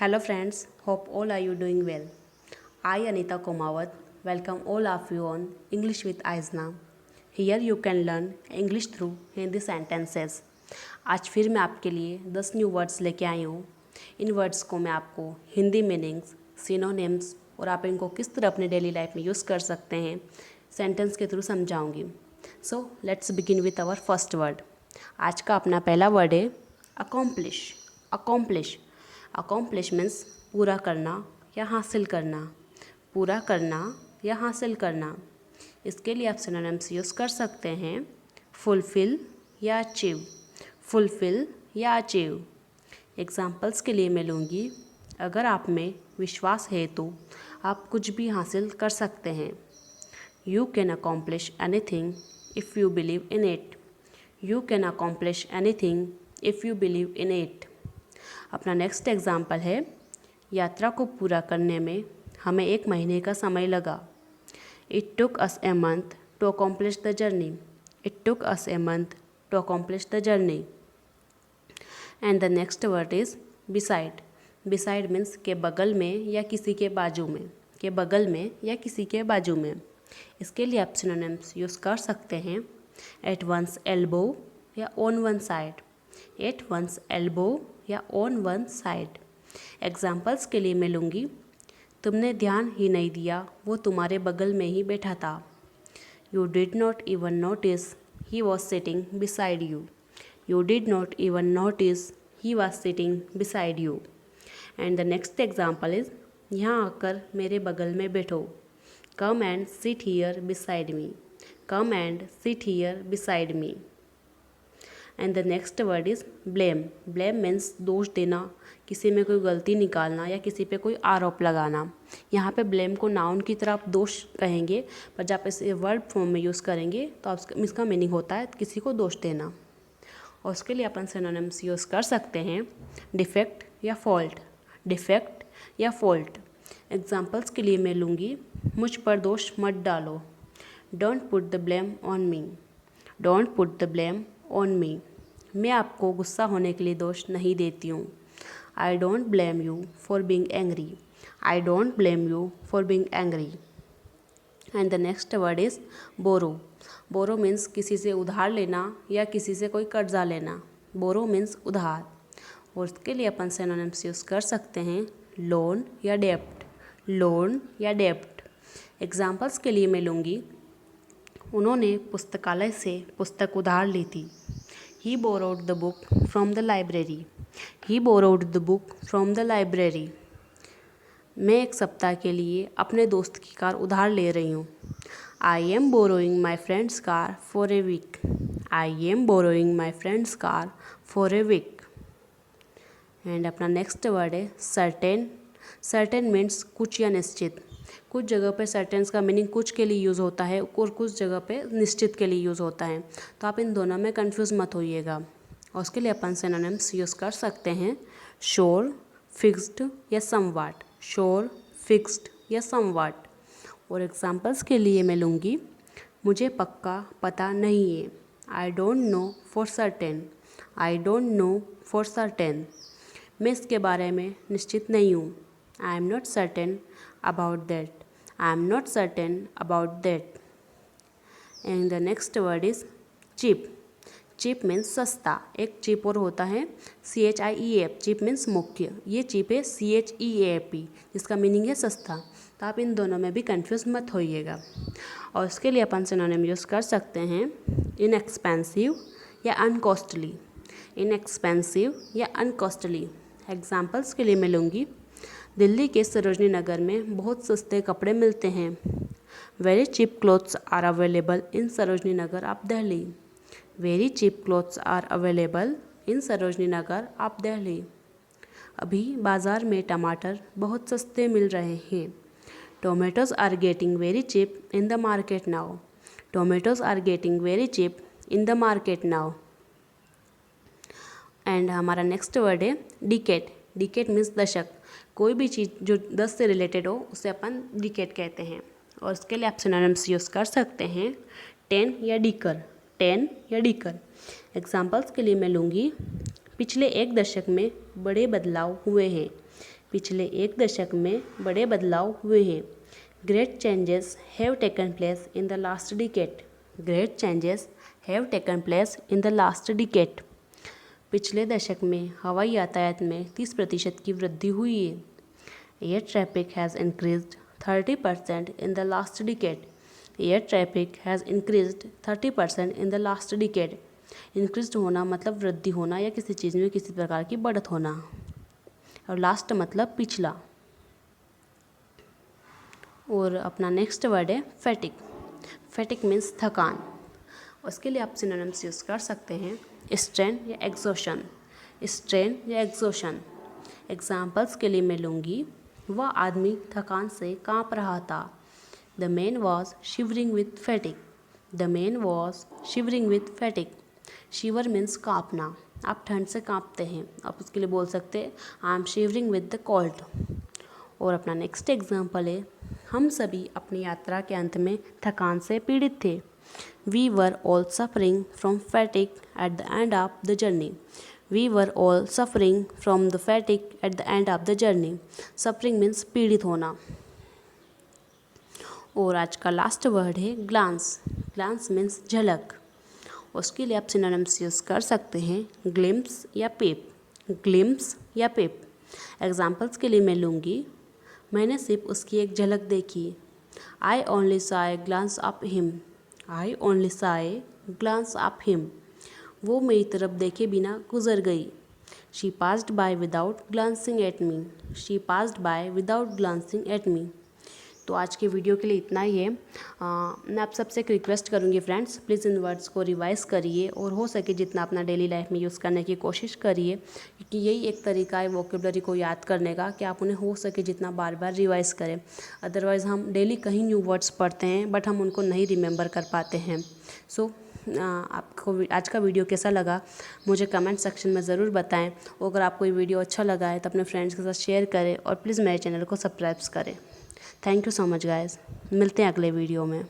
Hello friends, hope all are you doing well. I Anita Komawat welcome all of you on English with Aizna. Here you can learn English through Hindi sentences. आज फिर मैं आपके लिए 10 new words लेके आई हूँ. इन words को मैं आपको हिंदी मीनिंग्स, सिनोनिम्स और आप इनको किस तरह अपने डेली लाइफ में यूज़ कर सकते हैं सेंटेंस के थ्रू समझाऊंगी. So let's begin with our first word. आज का अपना पहला वर्ड है अकॉम्प्लिश. अकॉम्प्लिश अकॉम्प्लिश मीन्स पूरा करना या हासिल करना. पूरा करना या हासिल करना. इसके लिए आप सिनोनिम्स यूज़ कर सकते हैं फुलफिल या अचीव. फुलफिल या अचीव. एग्जाम्पल्स के लिए मैं लूँगी अगर आप में विश्वास है तो आप कुछ भी हासिल कर सकते हैं. You can accomplish anything if you believe in it. You can accomplish anything if you believe in it. अपना नेक्स्ट एग्जाम्पल है यात्रा को पूरा करने में हमें 1 महीने का समय लगा. It took us a month to accomplish the journey. It took us a month to accomplish the journey. And the next word is beside. Beside means के बगल में या किसी के बाजू में. के बगल में या किसी के बाजू में. इसके लिए आप सिनोनिम्स यूज़ कर सकते हैं एट वंस एल्बो या on one side. At one's elbow या ऑन वन साइड. एग्जाम्पल्स के लिए मैं लूँगी तुमने ध्यान ही नहीं दिया वो तुम्हारे बगल में ही बैठा था. You did not even notice he was sitting beside you. You did not even notice he was sitting beside you. And the next example is यहाँ आकर मेरे बगल में बैठो. Come and sit here beside me. Come and sit here beside me. And the next word is blame. Blame means दोष देना, किसी में कोई गलती निकालना या किसी पे कोई आरोप लगाना. यहाँ पे ब्लेम को नाउन की तरह आप दोष कहेंगे, पर जब आप इसे वर्ब फॉर्म में यूज़ करेंगे तो आप इसका मीनिंग होता है किसी को दोष देना. और उसके लिए अपन सिनोनिम्स यूज़ कर सकते हैं डिफेक्ट या फॉल्ट. डिफेक्ट या फॉल्ट. एग्जाम्पल्स के लिए मैं लूँगी मुझ पर दोष मत डालो. Don't put the blame on me. Don't put the blame on me. मैं आपको गुस्सा होने के लिए दोष नहीं देती हूँ. I don't blame you for being angry. I don't blame you for being angry. And the next word is borrow. Borrow means किसी से उधार लेना या किसी से कोई कर्जा लेना. बोरो मीन्स उधार. और इसके लिए अपन सिनोनिम्स यूज़ कर सकते हैं लोन या डेप्ट. लोन या डेप्ट. एग्जाम्पल्स के लिए मैं लूँगी उन्होंने पुस्तकालय से पुस्तक उधार ली थी. He borrowed the book from the library. He borrowed the book from the library. मैं 1 सप्ताह के लिए अपने दोस्त की कार उधार ले रही हूँ. I am borrowing my friend's car for a week. I am borrowing my friend's car for a week. And अपना नेक्स्ट वर्ड है सर्टेन. सर्टेन मीन्स कुछ या निश्चित. कुछ जगह पे सर्टेन्स का मीनिंग कुछ के लिए यूज़ होता है और कुछ जगह पे निश्चित के लिए यूज़ होता है, तो आप इन दोनों में कंफ्यूज मत होइएगा. और उसके लिए अपन सिनोनिम्स यूज़ कर सकते हैं श्योर, फिक्स्ड या समवाट. श्योर, फिक्स्ड या समवाट. और एग्जांपल्स के लिए मैं लूँगी मुझे पक्का पता नहीं है. I don't know for certain. I don't know for certain. मैं इसके बारे में निश्चित नहीं हूँ. I am not certain about that. I am not certain about that. And the next word is cheap. cheap means सस्ता. एक cheap और होता है CHIEAP. cheap means मुख्य. ये cheap है CHEAP जिसका मीनिंग है सस्ता. तो आप इन दोनों में भी कंफ्यूज मत होइएगा. और उसके लिए अपन सिनोनिम यूज़ कर सकते हैं inexpensive या uncostly. inexpensive या uncostly. एग्जाम्पल्स के लिए मैं लूँगी दिल्ली के सरोजनी नगर में बहुत सस्ते कपड़े मिलते हैं. Very cheap clothes are available in Sarojini Nagar of Delhi. Very cheap clothes are available in Sarojini Nagar of Delhi. अभी बाज़ार में टमाटर बहुत सस्ते मिल रहे हैं. Tomatoes are getting very cheap in the market now. Tomatoes are getting very cheap in the market now. And हमारा नेक्स्ट वर्ड है डिकेड. डिकेड मीन्स दशक. कोई भी चीज़ जो 10 से रिलेटेड हो उसे अपन डिकेड कहते हैं. और इसके लिए आप सिनोनिम्स यूज़ कर सकते हैं 10 या डीकर. 10 या डीकर. एग्जाम्पल्स के लिए मैं लूँगी पिछले 1 दशक में बड़े बदलाव हुए हैं. पिछले एक दशक में बड़े बदलाव हुए हैं। Great changes have taken place in the last decade. Great changes have taken place in the last decade. पिछले दशक में हवाई यातायात में 30% की वृद्धि हुई है। Air traffic has increased 30% in the last decade. Air traffic has increased 30% in the last decade. Increased होना मतलब वृद्धि होना या किसी चीज़ में किसी प्रकार की बढ़त होना, और लास्ट मतलब पिछला। और अपना नेक्स्ट वर्ड है फैटिक। फैटिक मीन्स थकान। उसके लिए आप सिनोनिम्स यूज़ कर सकते हैं स्ट्रेन या एग्जॉशन। स्ट्रेन या एग्जॉशन। एग्जाम्पल्स के लिए मैं लूँगी, वह आदमी थकान से काँप रहा था। The man was shivering with fatigue. The man was shivering with fatigue. Shiver means काँपना, आप ठंड से काँपते हैं, आप उसके लिए बोल सकते हैं I am shivering with the cold. और अपना नेक्स्ट एग्जाम्पल है, हम सभी अपनी यात्रा के अंत में थकान से पीड़ित थे। We were all suffering from fatigue at the end of the journey. We were all suffering from the fatigue at the end of the journey. Suffering means पीड़ित होना। और आज का लास्ट वर्ड है ग्लांस। ग्लांस मीन्स झलक। उसके लिए आप सिनोनिम्स यूज़ कर सकते हैं ग्लिम्स या पेप। ग्लिम्स या पेप। एग्जाम्पल्स के लिए मैं लूँगी, मैंने सिर्फ उसकी एक झलक देखी। I only saw a glance of him. I only saw a glance of him. वो मेरी तरफ देखे बिना गुजर गई। She passed by without glancing at me. She passed by without glancing at me. तो आज के वीडियो के लिए इतना ही है। मैं आप सबसे एक रिक्वेस्ट करूँगी फ्रेंड्स, प्लीज़ इन वर्ड्स को रिवाइज़ करिए और हो सके जितना अपना डेली लाइफ में यूज़ करने की कोशिश करिए, क्योंकि यही एक तरीका है वोकेबलरी को याद करने का कि आप उन्हें हो सके जितना बार बार रिवाइज़ करें। अदरवाइज़ हम डेली कहीं न्यू वर्ड्स पढ़ते हैं बट हम उनको नहीं रिमेंबर कर पाते हैं। सो आपको आज का वीडियो कैसा लगा मुझे कमेंट सेक्शन में ज़रूर बताएं। और अगर आपको ये वीडियो अच्छा लगा है तो अपने फ्रेंड्स के साथ शेयर करें और प्लीज़ मेरे चैनल को सब्सक्राइब करें। Thank you so much guys. मिलते हैं अगले वीडियो में।